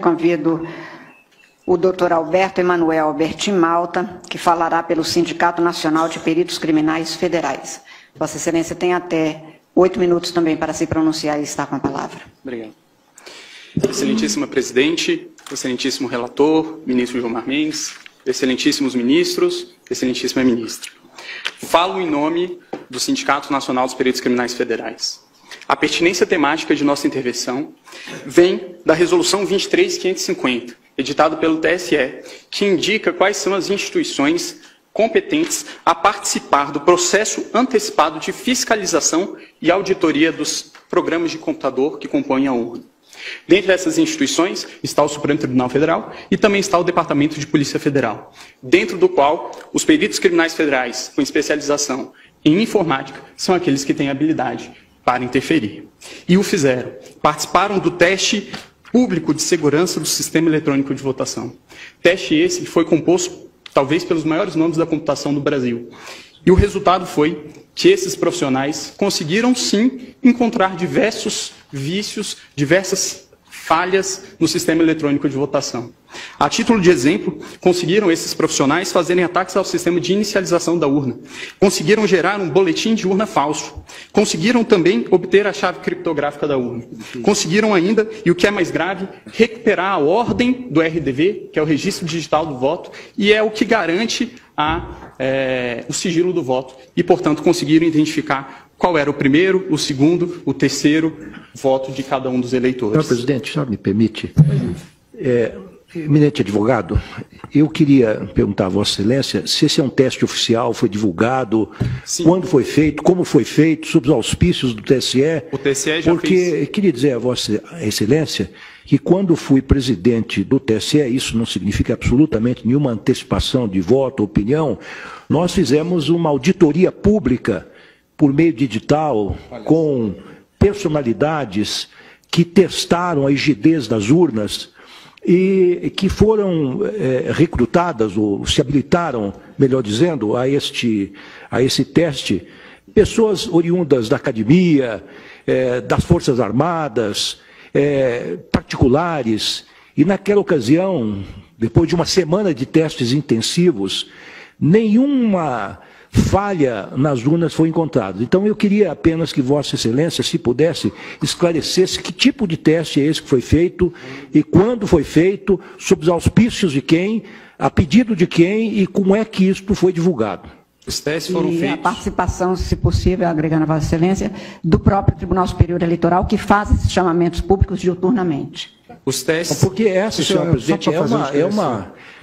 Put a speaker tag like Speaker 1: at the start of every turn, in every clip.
Speaker 1: Convido o doutor Alberto Emanuel Albertin Malta, que falará pelo Sindicato Nacional de Peritos Criminais Federais. Vossa Excelência tem até 8 minutos também para se pronunciar e está com a palavra.
Speaker 2: Obrigado. Excelentíssima Presidente, excelentíssimo relator, ministro Gilmar Mendes, excelentíssimos ministros, excelentíssima ministra. Falo em nome do Sindicato Nacional dos Peritos Criminais Federais. A pertinência temática de nossa intervenção vem da Resolução 23.550, editada pelo TSE, que indica quais são as instituições competentes a participar do processo antecipado de fiscalização e auditoria dos programas de computador que compõem a urna. Dentre essas instituições está o Supremo Tribunal Federal e também está o Departamento de Polícia Federal, dentro do qual os peritos criminais federais com especialização em informática são aqueles que têm habilidade para interferir. E o fizeram. Participaram do teste público de segurança do sistema eletrônico de votação. Teste esse que foi composto talvez pelos maiores nomes da computação do Brasil. E o resultado foi que esses profissionais conseguiram sim encontrar diversos vícios, diversas falhas no sistema eletrônico de votação. A título de exemplo, conseguiram esses profissionais fazerem ataques ao sistema de inicialização da urna. Conseguiram gerar um boletim de urna falso. Conseguiram também obter a chave criptográfica da urna. Conseguiram ainda, e o que é mais grave, recuperar a ordem do RDV, que é o Registro Digital do Voto, e é o que garante o sigilo do voto. E, portanto, conseguiram identificar qual era o primeiro, o segundo, o terceiro voto de cada um dos eleitores.
Speaker 3: Senhor presidente, senhor me permite? Eminente advogado, eu queria perguntar a Vossa Excelência se esse é um teste oficial, foi divulgado, sim, quando foi feito, como foi feito, sob os auspícios do TSE.
Speaker 2: O TSE já
Speaker 3: porque queria dizer a Vossa Excelência que quando fui presidente do TSE, isso não significa absolutamente nenhuma antecipação de voto, opinião, nós fizemos uma auditoria pública por meio de edital, com personalidades que testaram a rigidez das urnas e que foram recrutadas, ou se habilitaram, melhor dizendo, a esse teste, pessoas oriundas da academia, das Forças Armadas, particulares, e naquela ocasião, depois de uma semana de testes intensivos, nenhuma falha nas urnas foi encontrada. Então eu queria apenas que Vossa Excelência, se pudesse, esclarecesse que tipo de teste é esse que foi feito e quando foi feito, sob os auspícios de quem, a pedido de quem e como é que isto foi divulgado.
Speaker 2: Os testes foram feitos.
Speaker 1: E a participação, se possível, agregando a Vossa Excelência, do próprio Tribunal Superior Eleitoral, que faz esses chamamentos públicos diuturnamente.
Speaker 2: Os testes...
Speaker 3: Porque essa, senhor presidente,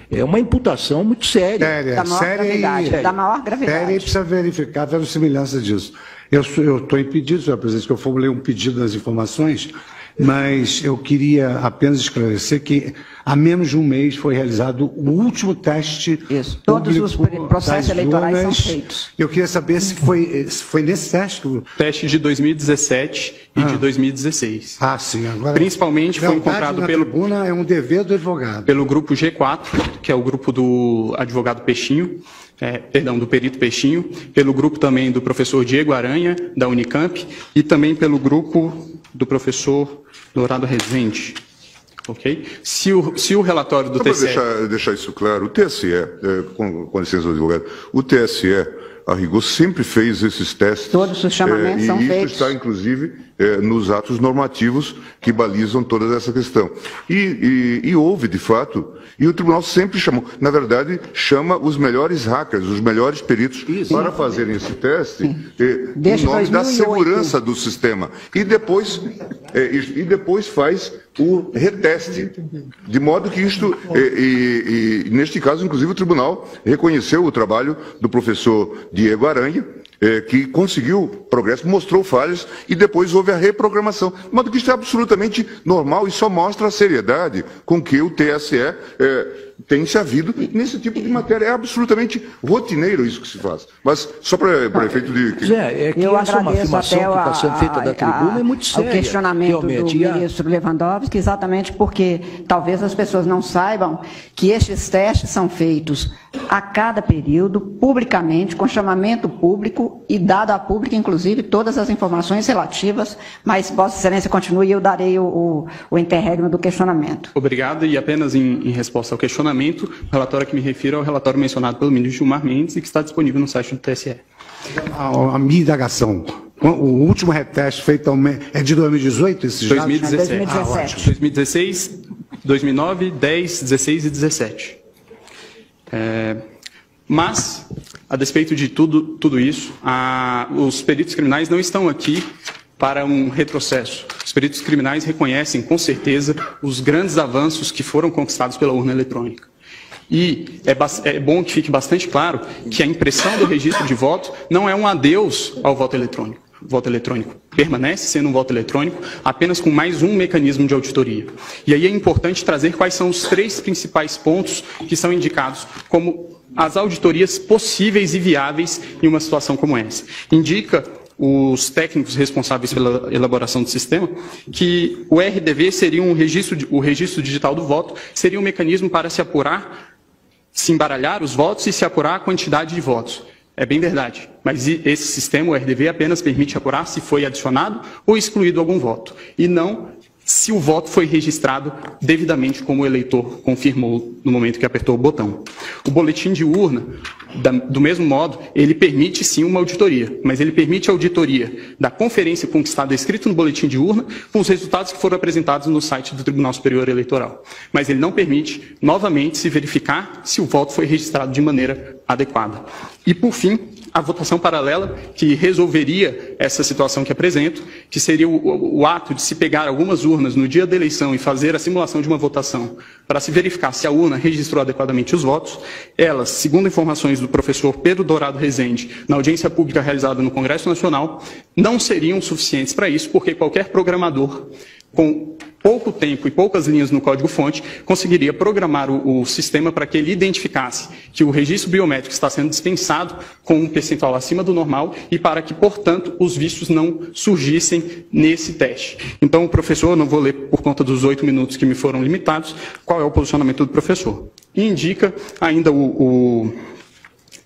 Speaker 3: é uma imputação muito séria.
Speaker 1: Da maior gravidade. Da maior gravidade.
Speaker 4: Séria, e precisa verificar a verossimilhança disso. Eu estou impedido, senhor presidente, que eu formulei um pedido das informações, mas eu queria apenas esclarecer que há menos de um mês foi realizado o último teste.
Speaker 1: Isso. Todos os processos eleitorais são feitos.
Speaker 4: Eu queria saber se foi nesse teste.
Speaker 2: Teste de 2017 e de 2016.
Speaker 4: Ah, sim. Agora,
Speaker 2: principalmente foi encontrado pelo...
Speaker 4: tribuna é um dever do advogado.
Speaker 2: Pelo grupo G4, que é o grupo do advogado Peixinho, do perito Peixinho, pelo grupo também do professor Diego Aranha, da Unicamp, e também pelo grupo do professor Dourado Rezende. Okay? Se o relatório do TSE...
Speaker 5: Para deixar isso claro, o TSE, com licença do advogado, o TSE, a rigor, sempre fez esses testes.
Speaker 1: Todos os chamamentos são feitos.
Speaker 5: E isso está, inclusive, nos atos normativos que balizam toda essa questão. E houve, de fato, e o tribunal sempre chamou, na verdade, chama os melhores hackers, os melhores peritos, para fazerem esse teste, em nome da segurança do sistema. E depois faz o reteste. De modo que isto, neste caso, inclusive, o tribunal reconheceu o trabalho do professor Diego Aranha, que conseguiu progresso, mostrou falhas e depois houve a reprogramação. De modo que isso é absolutamente normal e só mostra a seriedade com que o TSE tem-se havido nesse tipo de matéria. É absolutamente rotineiro isso que se faz. Mas só para efeito de...
Speaker 3: Zé, é que
Speaker 1: eu
Speaker 3: essa é uma afirmação que está sendo feita da tribuna é muito séria.
Speaker 1: O questionamento do ministro Lewandowski, exatamente porque talvez as pessoas não saibam que estes testes são feitos a cada período, publicamente, com chamamento público e dado a público, inclusive, todas as informações relativas, mas Vossa Excelência continue e eu darei o interregno do questionamento.
Speaker 2: Obrigado, e apenas em resposta ao questionamento, o relatório a que me refiro é o relatório mencionado pelo ministro Gilmar Mendes e que está disponível no site do TSE.
Speaker 4: A minha indagação, o último reteste feito é de 2018, esses
Speaker 2: 2017.
Speaker 1: dados? 2017.
Speaker 2: 2016, 2009, 10, 16 e 17. Mas, a despeito de tudo isso, os peritos criminais não estão aqui para um retrocesso. Os peritos criminais reconhecem, com certeza, os grandes avanços que foram conquistados pela urna eletrônica. E é bom que fique bastante claro que a impressão do registro de voto não é um adeus ao voto eletrônico. O voto eletrônico permanece sendo um voto eletrônico, apenas com mais um mecanismo de auditoria. E aí é importante trazer quais são os 3 principais pontos que são indicados como as auditorias possíveis e viáveis em uma situação como essa. Indica os técnicos responsáveis pela elaboração do sistema que o RDV seria o registro digital do voto, seria um mecanismo para se apurar, se embaralhar os votos e se apurar a quantidade de votos. É bem verdade, mas esse sistema, o RDV, apenas permite apurar se foi adicionado ou excluído algum voto, e não se o voto foi registrado devidamente como o eleitor confirmou no momento que apertou o botão. O boletim de urna, do mesmo modo, ele permite sim uma auditoria, mas ele permite a auditoria da conferência conquistada escrito no boletim de urna com os resultados que foram apresentados no site do Tribunal Superior Eleitoral. Mas ele não permite, novamente, se verificar se o voto foi registrado de maneira adequada. E, por fim, a votação paralela, que resolveria essa situação que apresento, que seria o ato de se pegar algumas urnas no dia da eleição e fazer a simulação de uma votação para se verificar se a urna registrou adequadamente os votos. Elas, segundo informações do professor Pedro Dourado Rezende, na audiência pública realizada no Congresso Nacional, não seriam suficientes para isso, porque qualquer programador com pouco tempo e poucas linhas no código-fonte, conseguiria programar o sistema para que ele identificasse que o registro biométrico está sendo dispensado com um percentual acima do normal e para que, portanto, os vícios não surgissem nesse teste. Então, o professor, não vou ler por conta dos 8 minutos que me foram limitados, qual é o posicionamento do professor. E indica ainda o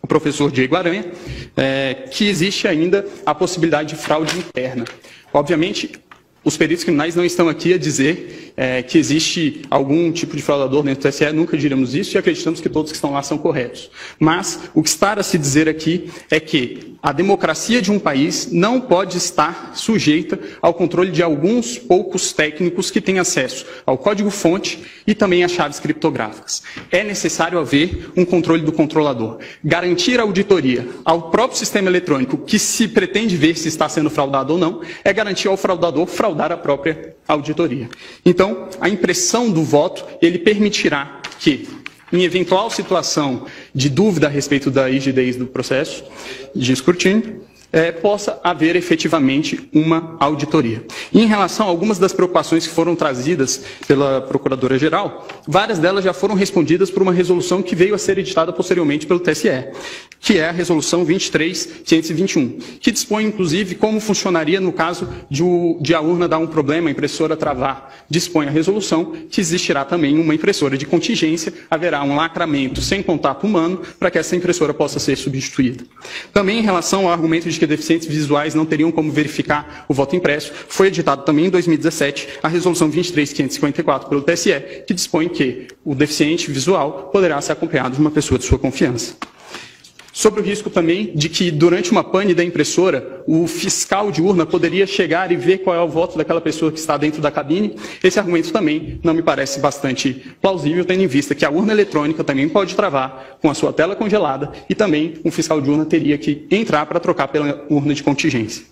Speaker 2: professor Diego Aranha, que existe ainda a possibilidade de fraude interna. Obviamente, os peritos criminais não estão aqui a dizer que existe algum tipo de fraudador dentro do TSE, nunca diremos isso e acreditamos que todos que estão lá são corretos. Mas o que está a se dizer aqui é que a democracia de um país não pode estar sujeita ao controle de alguns poucos técnicos que têm acesso ao código-fonte e também às chaves criptográficas. É necessário haver um controle do controlador. Garantir a auditoria ao próprio sistema eletrônico que se pretende ver se está sendo fraudado ou não, é garantir ao fraudador fraudar a própria auditoria. Então, a impressão do voto, ele permitirá que, em eventual situação de dúvida a respeito da rigidez do processo de escrutínio, possa haver efetivamente uma auditoria. E em relação a algumas das preocupações que foram trazidas pela Procuradora-Geral, várias delas já foram respondidas por uma resolução que veio a ser editada posteriormente pelo TSE, que é a Resolução 23.521, que dispõe, inclusive, como funcionaria no caso de a urna dar um problema, a impressora travar. Dispõe a resolução que existirá também uma impressora de contingência, haverá um lacramento sem contato humano para que essa impressora possa ser substituída. Também em relação ao argumento de que deficientes visuais não teriam como verificar o voto impresso, foi editado também em 2017 a Resolução 23.554 pelo TSE, que dispõe que o deficiente visual poderá ser acompanhado de uma pessoa de sua confiança. Sobre o risco também de que, durante uma pane da impressora, o fiscal de urna poderia chegar e ver qual é o voto daquela pessoa que está dentro da cabine, esse argumento também não me parece bastante plausível, tendo em vista que a urna eletrônica também pode travar com a sua tela congelada e também um fiscal de urna teria que entrar para trocar pela urna de contingência.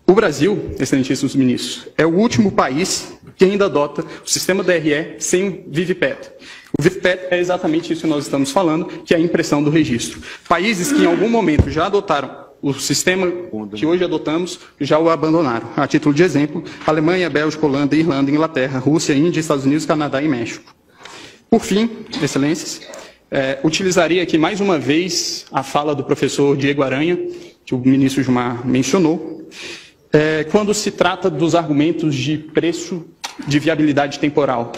Speaker 2: O Brasil, excelentíssimos ministros, é o último país que ainda adota o sistema DRE sem o VivPET. O VivPET é exatamente isso que nós estamos falando, que é a impressão do registro. Países que em algum momento já adotaram o sistema que hoje adotamos, já o abandonaram. A título de exemplo, Alemanha, Bélgica, Holanda, Irlanda, Inglaterra, Rússia, Índia, Estados Unidos, Canadá e México. Por fim, excelências, utilizaria aqui mais uma vez a fala do professor Diego Aranha, que o ministro Gilmar mencionou, quando se trata dos argumentos de preço de viabilidade temporal.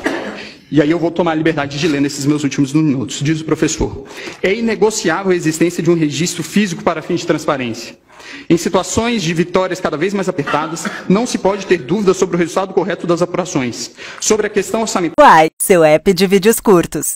Speaker 2: E aí eu vou tomar a liberdade de ler nesses meus últimos minutos. Diz o professor: é inegociável a existência de um registro físico para fins de transparência. Em situações de vitórias cada vez mais apertadas, não se pode ter dúvida sobre o resultado correto das apurações. Sobre a questão orçamentária...
Speaker 6: Uai, seu app de vídeos curtos.